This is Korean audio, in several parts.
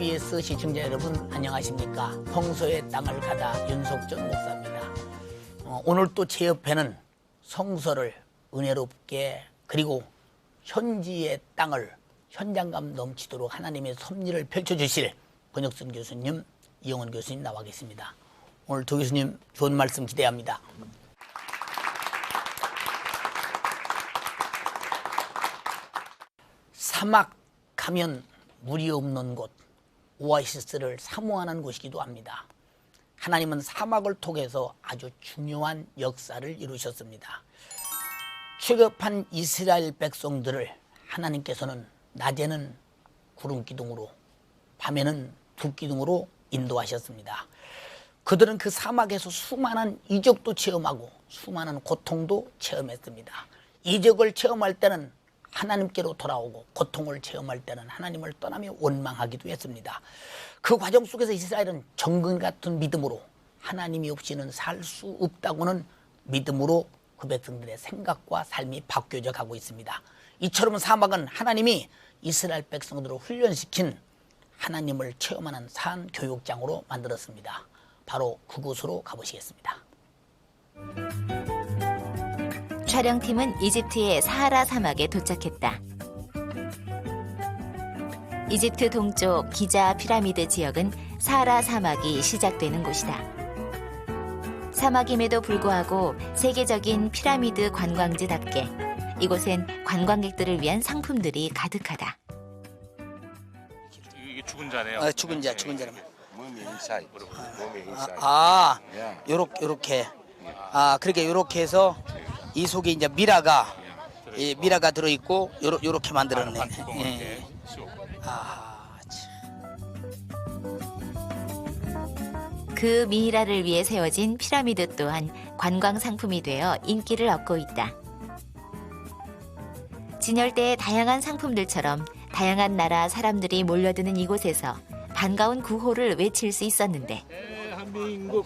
KBS 시청자 여러분 안녕하십니까. 성서의 땅을 가다 윤석전 목사입니다. 오늘 또 제 옆에는 성서를 은혜롭게 그리고 현지의 땅을 현장감 넘치도록 하나님의 섭리를 펼쳐주실 권혁선 교수님, 이영원 교수님 나와 계십니다. 오늘 두 교수님 좋은 말씀 기대합니다. 사막 가면 물이 없는 곳, 오아시스를 사모하는 곳이기도 합니다. 하나님은 사막을 통해서 아주 중요한 역사를 이루셨습니다. 취급한 이스라엘 백성들을 하나님께서는 낮에는 구름 기둥으로, 밤에는 불 기둥으로 인도하셨습니다. 그들은 그 사막에서 수많은 이적도 체험하고 수많은 고통도 체험했습니다. 이적을 체험할 때는 하나님께로 돌아오고 고통을 체험할 때는 하나님을 떠나며 원망하기도 했습니다. 그 과정 속에서 이스라엘은 정금 같은 믿음으로 하나님이 없이는 살 수 없다고는 믿음으로 그 백성들의 생각과 삶이 바뀌어져 가고 있습니다. 이처럼 사막은 하나님이 이스라엘 백성들을 훈련시킨 하나님을 체험하는 산 교육장으로 만들었습니다. 바로 그곳으로 가보시겠습니다. 촬영팀은 이집트의 사하라 사막에 도착했다. 이집트 동쪽 기자 피라미드 지역은 사하라 사막이 시작되는 곳이다. 사막임에도 불구하고 세계적인 피라미드 관광지답게 이곳엔 관광객들을 위한 상품들이 가득하다. 이게 죽은 자네요. 죽은 자라면. 몸이 인사이드. 몸이 인사이드. 요렇게. 그렇게 요렇게 해서 이 속에 이제 미라가 들어있고 요렇게 만들었네. 예. 그 미이라를 위해 세워진 피라미드 또한 관광 상품이 되어 인기를 얻고 있다. 진열대의 다양한 상품들처럼 다양한 나라 사람들이 몰려드는 이곳에서 반가운 구호를 외칠 수 있었는데 대한민국.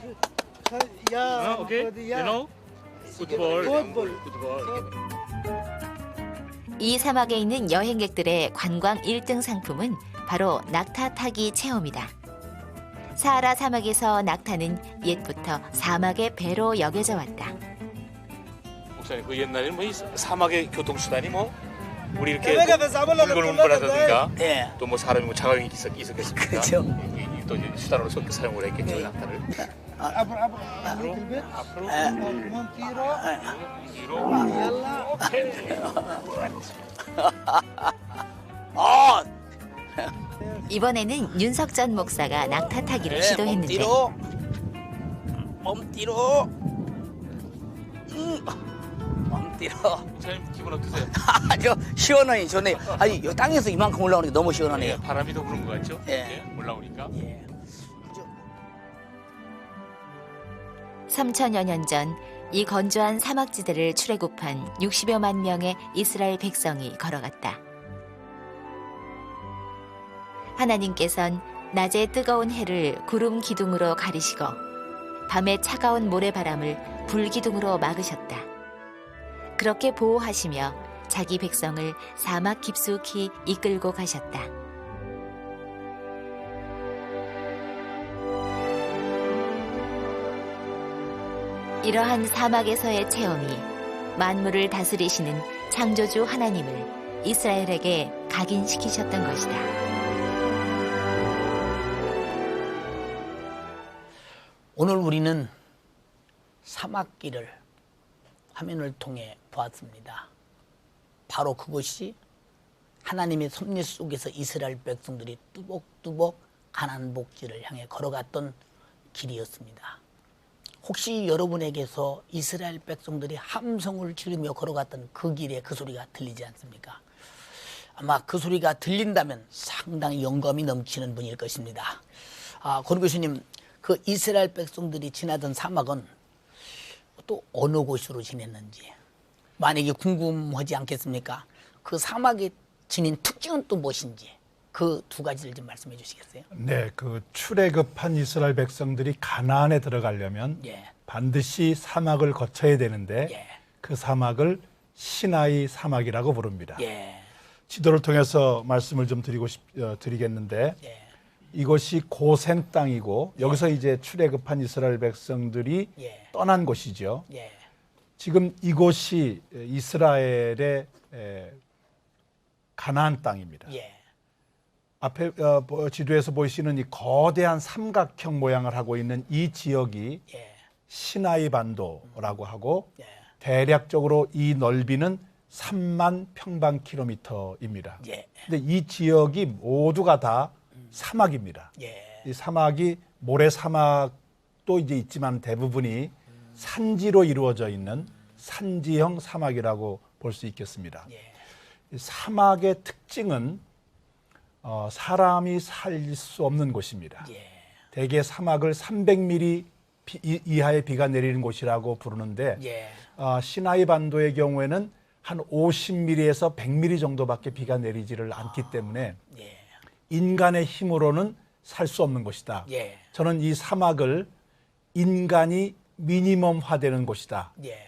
오케이. You know? 풋볼. 이 사막에 있는 여행객들의 관광 1등 상품은 바로 낙타 타기 체험이다. 사하라 사막에서 낙타는 옛부터 사막의 배로 여겨져 왔다. 목사님, 그 옛날에는 뭐 이 사막의 교통수단이 뭐 우리 이렇게 물건 운반하다든가 또 뭐 사람이 뭐 자가용이 있었겠습니까? 그렇죠. 또 이제 수단으로 사용을 했겠죠, 낙타를. 앞으로. 뒤로. 오케이. 이번에는 윤석전 목사가 낙타 타기를 시도했는데 몸띠로. 목사님 기분 어떠세요? 아주 시원하니 좋네요. 아니 이 땅에서 이만큼 올라오는 게 너무 시원하네요. 바람이 더 부는 것 같죠? 예. 올라오니까. 3천여 년 전 이 건조한 사막지대를 출애굽한 60여만 명의 이스라엘 백성이 걸어갔다. 하나님께선 낮에 뜨거운 해를 구름 기둥으로 가리시고 밤에 차가운 모래바람을 불 기둥으로 막으셨다. 그렇게 보호하시며 자기 백성을 사막 깊숙이 이끌고 가셨다. 이러한 사막에서의 체험이 만물을 다스리시는 창조주 하나님을 이스라엘에게 각인시키셨던 것이다. 오늘 우리는 사막길을 화면을 통해 보았습니다. 바로 그것이 하나님의 섭리 속에서 이스라엘 백성들이 뚜벅뚜벅 가나안 복지를 향해 걸어갔던 길이었습니다. 혹시 여러분에게서 이스라엘 백성들이 함성을 지르며 걸어갔던 그 길에 그 소리가 들리지 않습니까? 아마 그 소리가 들린다면 상당히 영감이 넘치는 분일 것입니다. 권 교수님, 그 이스라엘 백성들이 지나던 사막은 또 어느 곳으로 지냈는지 만약에 궁금하지 않겠습니까? 그 사막에 지닌 특징은 또 무엇인지 그 두 가지를 좀 말씀해 주시겠어요? 네, 그 출애굽한 이스라엘 백성들이 가나안에 들어가려면 반드시 사막을 거쳐야 되는데 그 사막을 시나이 사막이라고 부릅니다. 지도를 통해서 말씀을 좀 드리겠는데 이것이 고센 땅이고 여기서 이제 출애굽한 이스라엘 백성들이 예. 떠난 곳이죠. 예. 지금 이곳이 이스라엘의 가나안 땅입니다. 예. 앞에 지도에서 보이시는 이 거대한 삼각형 모양을 하고 있는 이 지역이 예. 시나이 반도라고 하고 예. 대략적으로 이 넓이는 3만 평방킬로미터입니다. 예. 근데 이 지역이 모두가 다 사막입니다. 예. 이 사막이 모래 사막도 이제 있지만 대부분이 산지로 이루어져 있는 산지형 사막이라고 볼 수 있겠습니다. 예. 이 사막의 특징은 사람이 살 수 없는 곳입니다. 예. 대개 사막을 300mm 이하의 비가 내리는 곳이라고 부르는데 예. 시나이 반도의 경우에는 한 50mm에서 100mm 정도밖에 비가 내리지를 않기 때문에 예. 인간의 힘으로는 살 수 없는 곳이다. 예. 저는 이 사막을 인간이 미니멈화되는 곳이다. 예.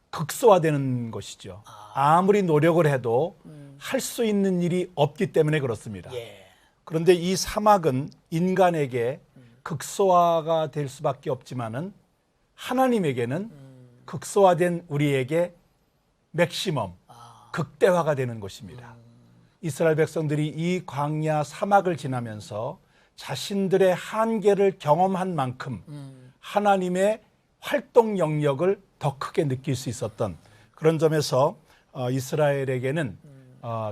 극소화되는 것이죠. 아무리 노력을 해도 할 수 있는 일이 없기 때문에 그렇습니다. 예. 그런데 이 사막은 인간에게 극소화가 될 수밖에 없지만은 하나님에게는 극소화된 우리에게 맥시멈, 극대화가 되는 것입니다. 이스라엘 백성들이 이 광야 사막을 지나면서 자신들의 한계를 경험한 만큼 하나님의 활동 영역을 더 크게 느낄 수 있었던 그런 점에서 이스라엘에게는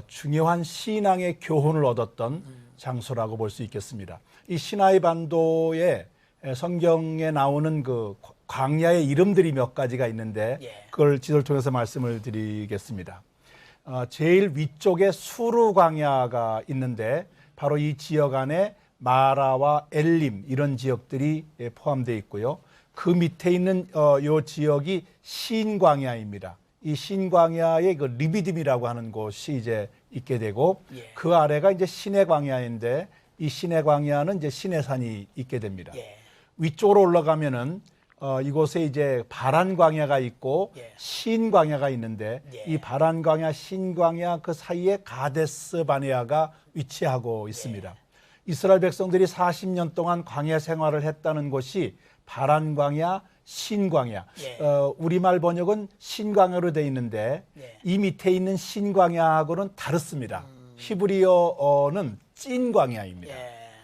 중요한 신앙의 교훈을 얻었던 장소라고 볼 수 있겠습니다. 이 시나이 반도에 성경에 나오는 그 광야의 이름들이 몇 가지가 있는데 그걸 지도를 통해서 말씀을 드리겠습니다. 제일 위쪽에 수르 광야가 있는데 바로 이 지역 안에 마라와 엘림 이런 지역들이 포함되어 있고요. 그 밑에 있는 이 지역이 신광야입니다. 이 신광야의 그 리비딤이라고 하는 곳이 이제 있게 되고 그 아래가 이제 신의 광야인데 이 신의 광야는 이제 신의 산이 있게 됩니다. 위쪽으로 올라가면은 이곳에 이제 바란 광야가 있고 신 광야가 있는데 이 바란 광야, 신 광야 그 사이에 가데스 바네아가 위치하고 있습니다. 이스라엘 백성들이 40년 동안 광야 생활을 했다는 곳이 바란 광야, 신 광야. 우리말 번역은 신 광야로 되어 있는데 이 밑에 있는 신 광야하고는 다릅니다. 히브리어는 찐 광야입니다.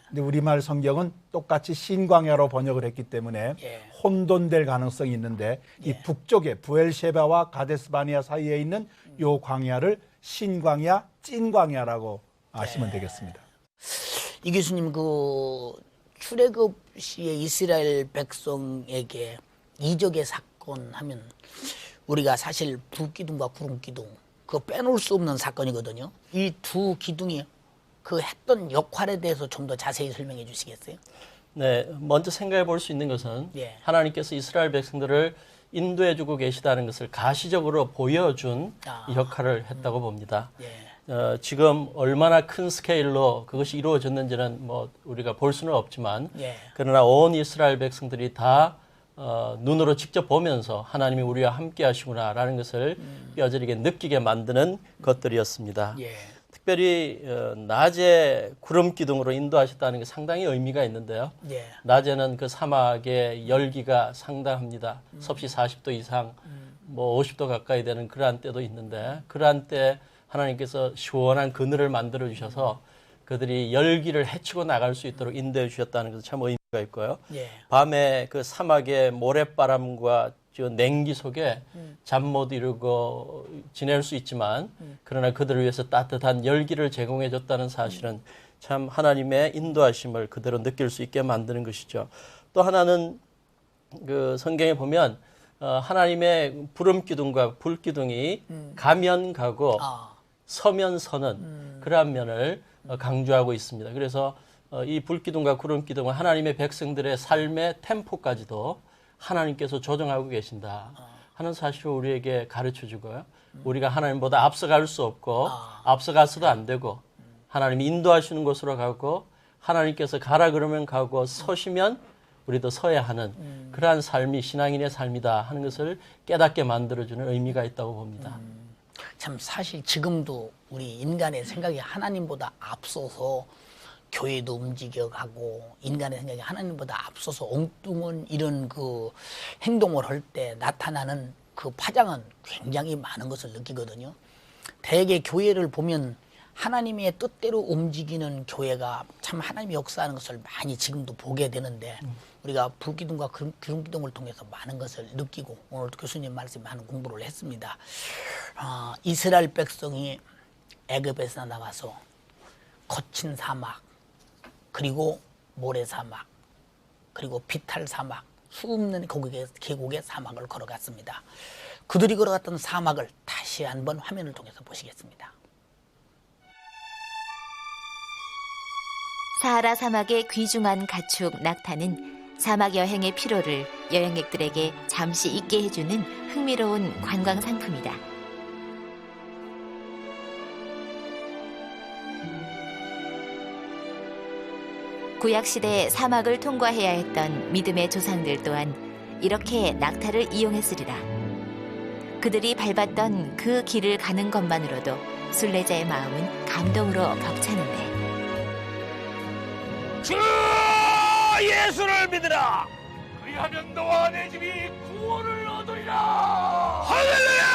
근데 우리말 성경은 똑같이 신광야로 번역을 했기 때문에 혼돈될 가능성이 있는데 이 북쪽에 부엘셰바와 가데스 바네아 사이에 있는 요 광야를 신광야, 찐광야라고 아시면 되겠습니다. 이 교수님 그 출애굽 시에 이스라엘 백성에게 이적의 사건 하면 우리가 사실 불기둥과 구름기둥 그거 빼놓을 수 없는 사건이거든요. 이 두 기둥이 그 했던 역할에 대해서 좀 더 자세히 설명해 주시겠어요? 네, 먼저 생각해 볼 수 있는 것은 하나님께서 이스라엘 백성들을 인도해 주고 계시다는 것을 가시적으로 보여준 역할을 했다고 봅니다. 지금 얼마나 큰 스케일로 그것이 이루어졌는지는 뭐 우리가 볼 수는 없지만 그러나 온 이스라엘 백성들이 다 눈으로 직접 보면서 하나님이 우리와 함께 하시구나라는 것을 뼈저리게 느끼게 만드는 것들이었습니다. 특별히 낮에 구름 기둥으로 인도하셨다는 게 상당히 의미가 있는데요. 낮에는 그 사막의 열기가 상당합니다. 섭씨 40도 이상, 뭐 50도 가까이 되는 그러한 때도 있는데 그러한 때 하나님께서 시원한 그늘을 만들어 주셔서 그들이 열기를 헤치고 나갈 수 있도록 인도해 주셨다는 것은 참 의미가 있고요. 밤에 그 사막의 모래바람과 냉기 속에 잠 못 이루고 지낼 수 있지만 그러나 그들을 위해서 따뜻한 열기를 제공해 줬다는 사실은 참 하나님의 인도하심을 그대로 느낄 수 있게 만드는 것이죠. 또 하나는 그 성경에 보면 하나님의 구름 기둥과 불 기둥이 가면 가고 서면 서는 그러한 면을 강조하고 있습니다. 그래서 이 불 기둥과 구름 기둥은 하나님의 백성들의 삶의 템포까지도 하나님께서 조정하고 계신다 하는 사실을 우리에게 가르쳐 주고요. 우리가 하나님보다 앞서갈 수 없고 앞서가서도 안 되고 하나님이 인도하시는 곳으로 가고 하나님께서 가라 그러면 가고 서시면 우리도 서야 하는 그러한 삶이 신앙인의 삶이다 하는 것을 깨닫게 만들어주는 의미가 있다고 봅니다. 참 사실 지금도 우리 인간의 생각이 하나님보다 앞서서 교회도 움직여가고 인간의 생각이 하나님보다 앞서서 엉뚱한 이런 그 행동을 할 때 나타나는 그 파장은 굉장히 많은 것을 느끼거든요. 대개 교회를 보면 하나님의 뜻대로 움직이는 교회가 참 하나님의 역사하는 것을 많이 지금도 보게 되는데 우리가 불기둥과 기둥기둥을 통해서 많은 것을 느끼고 오늘도 교수님 말씀에 많은 공부를 했습니다. 이스라엘 백성이 애굽에서 나와서 거친 사막 그리고 모래사막 그리고 비탈 사막 수없는 계곡의 사막을 걸어갔습니다. 그들이 걸어갔던 사막을 다시 한번 화면을 통해서 보시겠습니다. 사하라 사막의 귀중한 가축 낙타는 사막 여행의 피로를 여행객들에게 잠시 잊게 해주는 흥미로운 관광 상품이다. 구약시대 사막을 통과해야 했던 믿음의 조상들 또한 이렇게 낙타를 이용했으리라. 그들이 밟았던 그 길을 가는 것만으로도 순례자의 마음은 감동으로 벅차는데 주 예수를 믿으라. 그리하면 너와 내 집이 구원을 얻으리라. 할렐루야.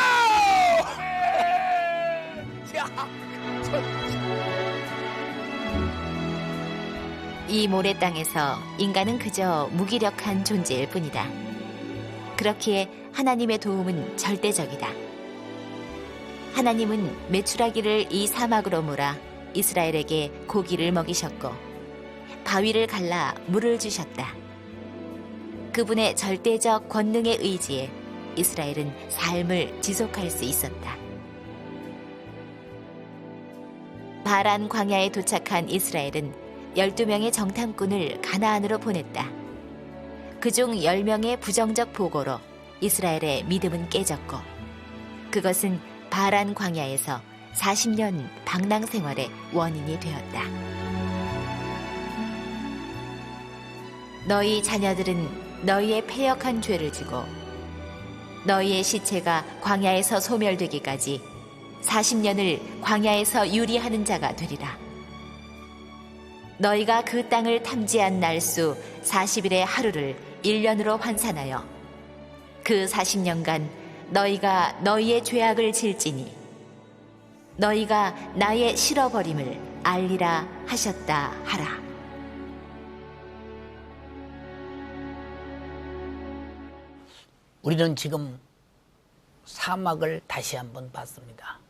이 모래 땅에서 인간은 그저 무기력한 존재일 뿐이다. 그렇기에 하나님의 도움은 절대적이다. 하나님은 메추라기를 이 사막으로 몰아 이스라엘에게 고기를 먹이셨고 바위를 갈라 물을 주셨다. 그분의 절대적 권능에 의지해 이스라엘은 삶을 지속할 수 있었다. 바란 광야에 도착한 이스라엘은 12명의 정탐꾼을 가나안으로 보냈다. 그중 10명의 부정적 보고로 이스라엘의 믿음은 깨졌고 그것은 바란 광야에서 40년 방랑 생활의 원인이 되었다. 너희 자녀들은 너희의 패역한 죄를 지고 너희의 시체가 광야에서 소멸되기까지 40년을 광야에서 유리하는 자가 되리라. 너희가 그 땅을 탐지한 날수 40일의 하루를 1년으로 환산하여 그 40년간 너희가 너희의 죄악을 질지니 너희가 나의 실어버림을 알리라 하셨다 하라. 우리는 지금 사막을 다시 한번 봤습니다.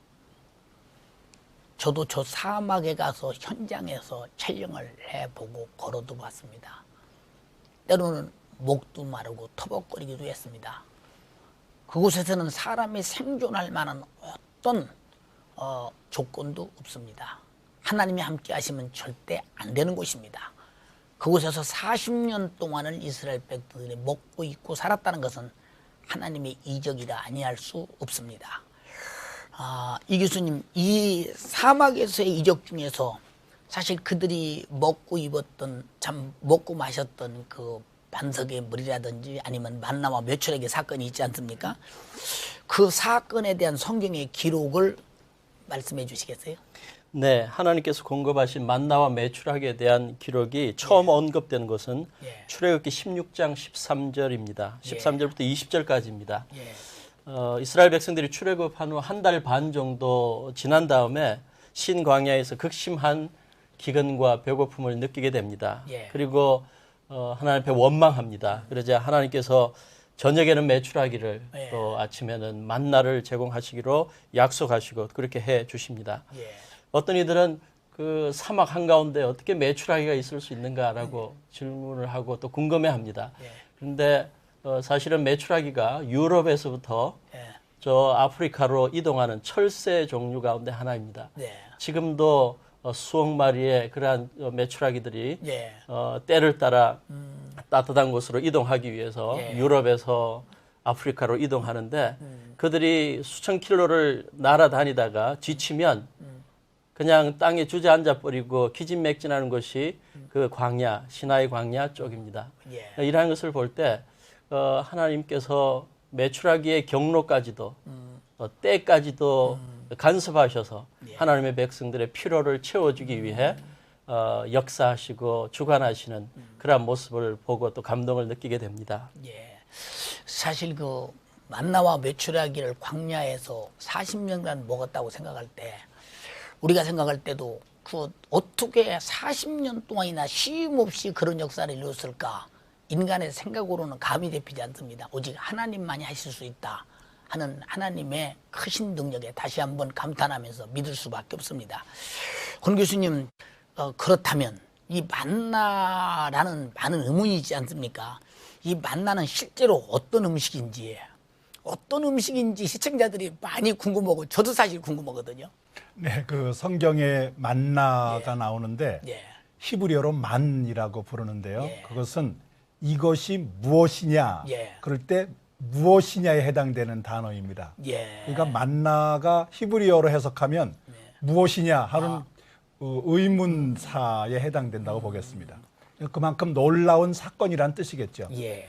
저도 저 사막에 가서 현장에서 촬영을 해보고 걸어도 봤습니다. 때로는 목도 마르고 터벅거리기도 했습니다. 그곳에서는 사람이 생존할 만한 어떤 조건도 없습니다. 하나님이 함께 하시면 절대 안 되는 곳입니다. 그곳에서 40년 동안을 이스라엘 백성들이 먹고 입고 살았다는 것은 하나님의 이적이라 아니할 수 없습니다. 이 교수님, 이 사막에서의 이적 중에서 사실 그들이 먹고 입었던, 참 먹고 마셨던 그 반석의 물이라든지 아니면 만나와 메추라기 사건이 있지 않습니까? 그 사건에 대한 성경의 기록을 말씀해 주시겠어요? 네, 하나님께서 공급하신 만나와 메추라기에 대한 기록이 처음 언급되는 것은 출애굽기 16장 13절입니다. 13절부터 20절까지입니다. 이스라엘 백성들이 출애굽한 후 한 달 반 정도 지난 다음에 신광야에서 극심한 기근과 배고픔을 느끼게 됩니다. 그리고 하나님 앞에 원망합니다. 그러자 하나님께서 저녁에는 메추라기를 또 아침에는 만나를 제공하시기로 약속하시고 그렇게 해 주십니다. 어떤 이들은 그 사막 한가운데 어떻게 메추라기가 있을 수 있는가라고 질문을 하고 또 궁금해합니다. 그런데 사실은 메추라기가 유럽에서부터 저 아프리카로 이동하는 철새 종류 가운데 하나입니다. 지금도 수억 마리의 그러한 메추라기들이 때를 따라 따뜻한 곳으로 이동하기 위해서 유럽에서 아프리카로 이동하는데 그들이 수천 킬로를 날아다니다가 지치면 그냥 땅에 주저앉아 버리고 기진맥진하는 것이 그 광야, 시나이 광야 쪽입니다. 이러한 것을 볼 때 하나님께서 메추라기의 경로까지도 때까지도 간섭하셔서 하나님의 백성들의 필요를 채워주기 위해 역사하시고 주관하시는 그러한 모습을 보고 또 감동을 느끼게 됩니다. 예. 사실 그 만나와 메추라기를 광야에서 40년간 먹었다고 생각할 때 우리가 생각할 때도 그 어떻게 40년 동안이나 쉼 없이 그런 역사를 이루었을까? 인간의 생각으로는 감이 잡히지 않습니다. 오직 하나님만이 하실 수 있다 하는 하나님의 크신 능력에 다시 한번 감탄하면서 믿을 수밖에 없습니다. 권 교수님, 그렇다면 이 만나라는 많은 의문이 있지 않습니까? 이 만나는 실제로 어떤 음식인지 시청자들이 많이 궁금하고 저도 사실 궁금하거든요. 네, 그 성경에 만나가 예. 나오는데 예. 히브리어로 만이라고 부르는데요. 예. 그것은 이것이 무엇이냐 예. 그럴 때 무엇이냐에 해당되는 단어입니다. 예. 그러니까 만나가 히브리어로 해석하면 무엇이냐 하는 의문사에 해당된다고 보겠습니다. 그만큼 놀라운 사건이란 뜻이겠죠. 예.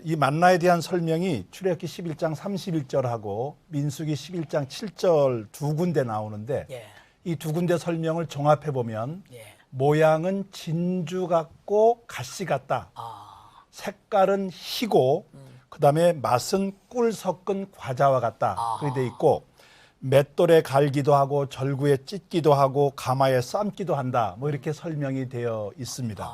이 만나에 대한 설명이 출애굽기 11장 31절하고 민수기 11장 7절 두 군데 나오는데 예. 이 두 군데 설명을 종합해 보면 예. 모양은 진주 같고 가시 같다. 색깔은 희고 그다음에 맛은 꿀 섞은 과자와 같다. 그렇게 돼 있고 맷돌에 갈기도 하고 절구에 찢기도 하고 가마에 삶기도 한다. 뭐 이렇게 설명이 되어 있습니다.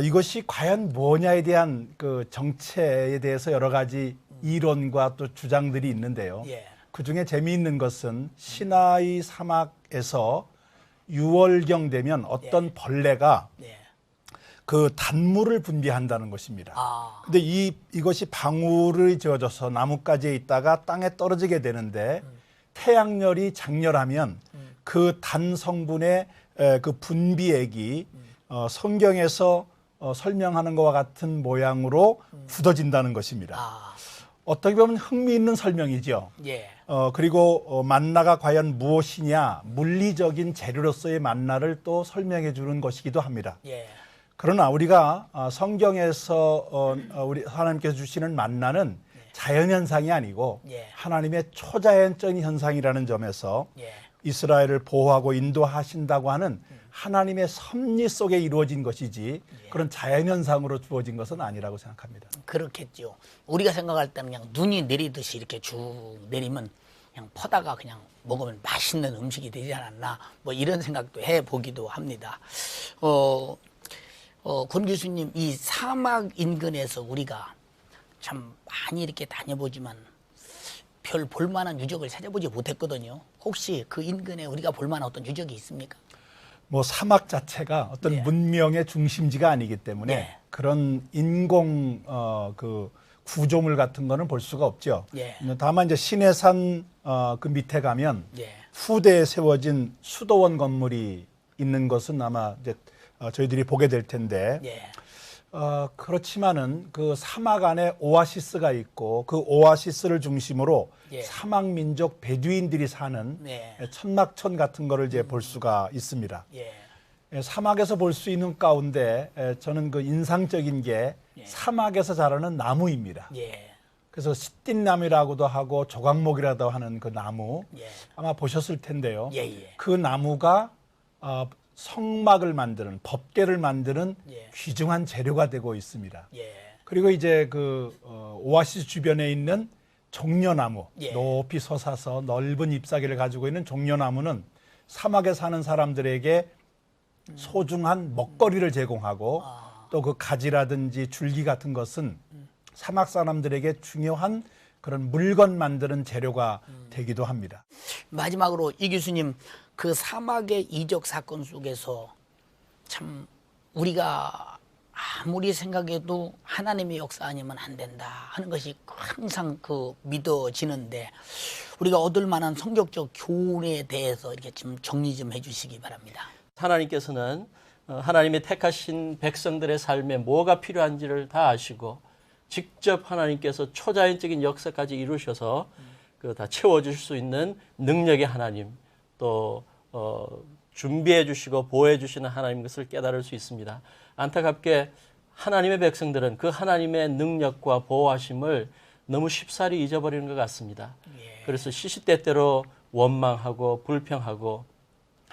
이것이 과연 뭐냐에 대한 그 정체에 대해서 여러 가지 이론과 또 주장들이 있는데요. 예. 그 중에 재미있는 것은 시나이 사막에서 6월경 되면 어떤 벌레가 예. 그 단물을 분비한다는 것입니다. 아. 근데 이것이 방울이 지어져서 나뭇가지에 있다가 땅에 떨어지게 되는데 태양열이 장렬하면 그 단 성분의 그 분비액이 성경에서 설명하는 것과 같은 모양으로 굳어진다는 것입니다. 아. 어떻게 보면 흥미있는 설명이죠. 예. 그리고 만나가 과연 무엇이냐, 물리적인 재료로서의 만나를 또 설명해 주는 것이기도 합니다. 예. 그러나 우리가 성경에서 우리 하나님께서 주시는 만나는 자연현상이 아니고 예. 하나님의 초자연적인 현상이라는 점에서 예. 이스라엘을 보호하고 인도하신다고 하는 하나님의 섭리 속에 이루어진 것이지 그런 자연현상으로 주어진 것은 아니라고 생각합니다. 그렇겠죠. 우리가 생각할 때는 그냥 눈이 내리듯이 이렇게 쭉 내리면 그냥 퍼다가 그냥 먹으면 맛있는 음식이 되지 않았나 뭐 이런 생각도 해보기도 합니다. 권 교수님, 이 사막 인근에서 우리가 참 많이 이렇게 다녀보지만 별 볼만한 유적을 찾아보지 못했거든요. 혹시 그 인근에 우리가 볼만한 어떤 유적이 있습니까? 뭐 사막 자체가 어떤 예. 문명의 중심지가 아니기 때문에 예. 그런 인공 그 구조물 같은 거는 볼 수가 없죠. 예. 다만 이제 시내산 그 밑에 가면 예. 후대에 세워진 수도원 건물이 있는 것은 아마 이제 저희들이 보게 될 텐데 예. 그렇지만은 그 사막 안에 오아시스가 있고 그 오아시스를 중심으로 예. 사막 민족 베두인들이 사는 네. 천막촌 같은 거를 이제 볼 수가 있습니다. 예. 사막에서 볼 수 있는 가운데 저는 그 인상적인 게 사막에서 자라는 나무입니다. 예. 그래서 시띠나무라고도 하고 조각목이라고 하는 그 나무 예. 아마 보셨을 텐데요. 예, 예. 그 나무가 성막을 만드는 법궤를 만드는 예. 귀중한 재료가 되고 있습니다. 예. 그리고 이제 그 오아시스 주변에 있는 종려나무 예. 높이 솟아서 넓은 잎사귀를 가지고 있는 종려나무는 사막에 사는 사람들에게 소중한 먹거리를 제공하고 또 그 가지라든지 줄기 같은 것은 사막 사람들에게 중요한 그런 물건 만드는 재료가 되기도 합니다. 마지막으로 이 교수님, 그 사막의 이적 사건 속에서 참 우리가 아무리 생각해도 하나님의 역사 아니면 안 된다 하는 것이 항상 그 믿어지는데 우리가 얻을 만한 성격적 교훈에 대해서 이렇게 좀 정리 좀 해주시기 바랍니다. 하나님께서는 하나님의 택하신 백성들의 삶에 뭐가 필요한지를 다 아시고 직접 하나님께서 초자연적인 역사까지 이루셔서 그 다 채워주실 수 있는 능력의 하나님, 또 준비해 주시고 보호해 주시는 하나님 것을 깨달을 수 있습니다. 안타깝게 하나님의 백성들은 그 하나님의 능력과 보호하심을 너무 쉽사리 잊어버리는 것 같습니다. 그래서 시시때때로 원망하고 불평하고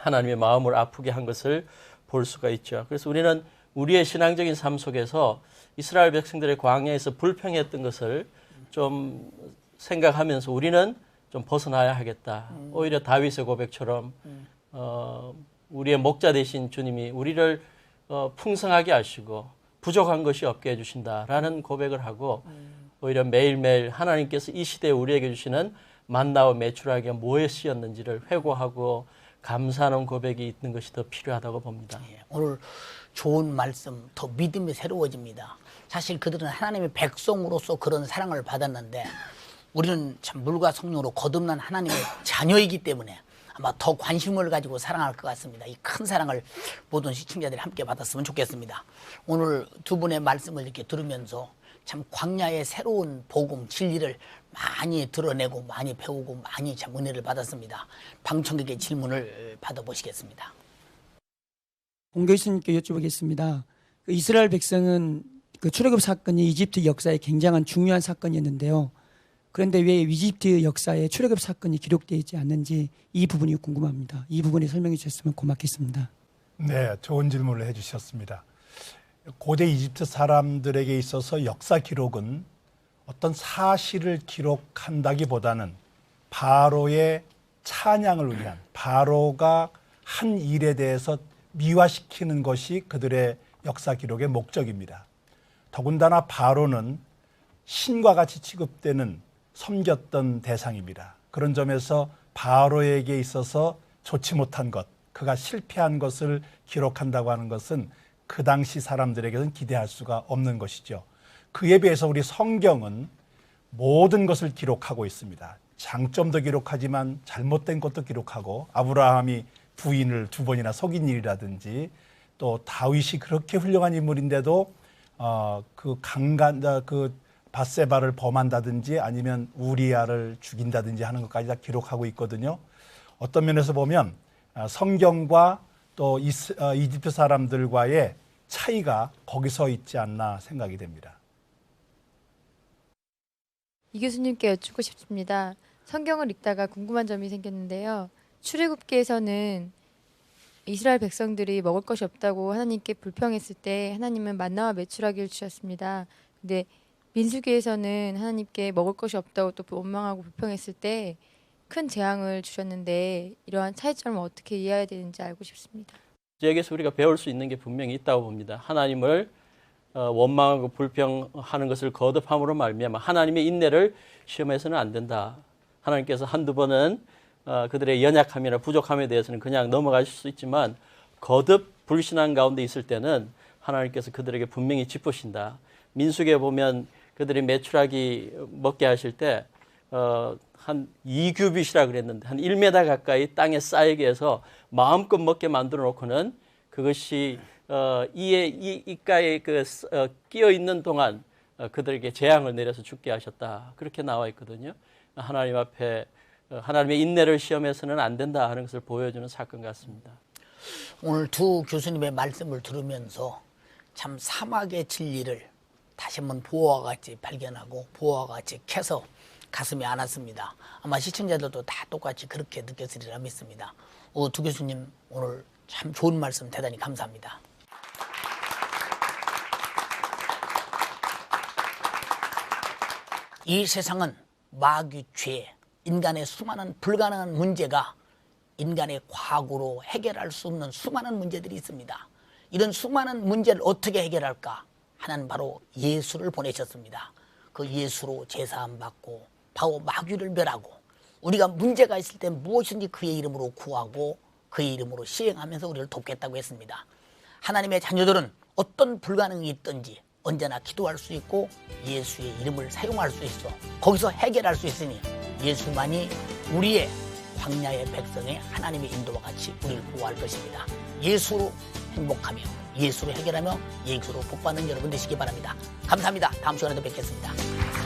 하나님의 마음을 아프게 한 것을 볼 수가 있죠. 그래서 우리는 우리의 신앙적인 삶 속에서 이스라엘 백성들의 광야에서 불평했던 것을 좀 생각하면서 우리는 좀 벗어나야 하겠다. 오히려 다윗의 고백처럼 우리의 목자 되신 주님이 우리를 풍성하게 하시고 부족한 것이 없게 해주신다라는 고백을 하고 오히려 매일매일 하나님께서 이 시대에 우리에게 주시는 만나와 메추라기가 무엇이었는지를 회고하고 감사하는 고백이 있는 것이 더 필요하다고 봅니다. 오늘 좋은 말씀, 더 믿음이 새로워집니다. 사실 그들은 하나님의 백성으로서 그런 사랑을 받았는데 우리는 참 물과 성령으로 거듭난 하나님의 자녀이기 때문에 아마 더 관심을 가지고 사랑할 것 같습니다. 이 큰 사랑을 모든 시청자들이 함께 받았으면 좋겠습니다. 오늘 두 분의 말씀을 이렇게 들으면서 참 광야의 새로운 복음, 진리를 많이 드러내고 많이 배우고 많이 참 은혜를 받았습니다. 방청객의 질문을 받아보시겠습니다. 공 교수님께 여쭤보겠습니다. 이스라엘 백성은 그 출애굽 사건이 이집트 역사에 굉장한 중요한 사건이었는데요. 그런데 왜 이집트 역사에 출애굽 사건이 기록되어 있지 않는지 이 부분이 궁금합니다. 이 부분에 설명해 주셨으면 고맙겠습니다. 네, 좋은 질문을 해주셨습니다. 고대 이집트 사람들에게 있어서 역사 기록은 어떤 사실을 기록한다기보다는 바로의 찬양을 위한, 바로가 한 일에 대해서 미화시키는 것이 그들의 역사 기록의 목적입니다. 더군다나 바로는 신과 같이 취급되는 섬겼던 대상입니다. 그런 점에서 바로에게 있어서 좋지 못한 것, 그가 실패한 것을 기록한다고 하는 것은 그 당시 사람들에게는 기대할 수가 없는 것이죠. 그에 비해서 우리 성경은 모든 것을 기록하고 있습니다. 장점도 기록하지만 잘못된 것도 기록하고, 아브라함이 부인을 2번이나 속인 일이라든지, 또 다윗이 그렇게 훌륭한 인물인데도 그 밧세바를 범한다든지 아니면 우리아를 죽인다든지 하는 것까지 다 기록하고 있거든요. 어떤 면에서 보면 성경과 또 이집트 사람들과의 차이가 거기서 있지 않나 생각이 됩니다. 이 교수님께 여쭙고 싶습니다. 성경을 읽다가 궁금한 점이 생겼는데요. 출애굽기에서는 이스라엘 백성들이 먹을 것이 없다고 하나님께 불평했을 때 하나님은 만나와 메추라기를 주셨습니다. 근데 민수기에서는 하나님께 먹을 것이 없다고 또 원망하고 불평했을 때 큰 재앙을 주셨는데 이러한 차이점을 어떻게 이해해야 되는지 알고 싶습니다. 여기서 우리가 배울 수 있는 게 분명히 있다고 봅니다. 하나님을 원망하고 불평하는 것을 거듭함으로 말미암아 하나님의 인내를 시험해서는 안 된다. 하나님께서 한두 번은 그들의 연약함이나 부족함에 대해서는 그냥 넘어가실 수 있지만 거듭 불신한 가운데 있을 때는 하나님께서 그들에게 분명히 짚으신다. 민수기에 보면 그들이 메추라기 먹게 하실 때 한 2규빗이라 그랬는데 한 1m 가까이 땅에 쌓이게 해서 마음껏 먹게 만들어 놓고는 그것이 이가에 끼어 있는 동안 그들에게 재앙을 내려서 죽게 하셨다. 그렇게 나와 있거든요. 하나님 앞에 하나님의 인내를 시험해서는 안 된다 하는 것을 보여주는 사건 같습니다. 오늘 두 교수님의 말씀을 들으면서 참 사막의 진리를 다시 한번 보화와 같이 발견하고 보화와 같이 캐서 가슴이 안았습니다. 아마 시청자들도 다 똑같이 그렇게 느꼈으리라 믿습니다. 두 교수님 오늘 참 좋은 말씀 대단히 감사합니다. 이 세상은 마귀, 죄, 인간의 수많은 불가능한 문제가 인간의 과거로 해결할 수 없는 수많은 문제들이 있습니다. 이런 수많은 문제를 어떻게 해결할까? 하나는 바로 예수를 보내셨습니다. 그 예수로 제사함 받고 바로 마귀를 멸하고 우리가 문제가 있을 때 무엇인지 그의 이름으로 구하고 그의 이름으로 시행하면서 우리를 돕겠다고 했습니다. 하나님의 자녀들은 어떤 불가능이 있든지 언제나 기도할 수 있고 예수의 이름을 사용할 수 있어 거기서 해결할 수 있으니 예수만이 우리의 광야의 백성의 하나님의 인도와 같이 우리를 보호할 것입니다. 예수로 행복하며 예수로 해결하며 예수로 복받는 여러분 되시기 바랍니다. 감사합니다. 다음 시간에도 뵙겠습니다.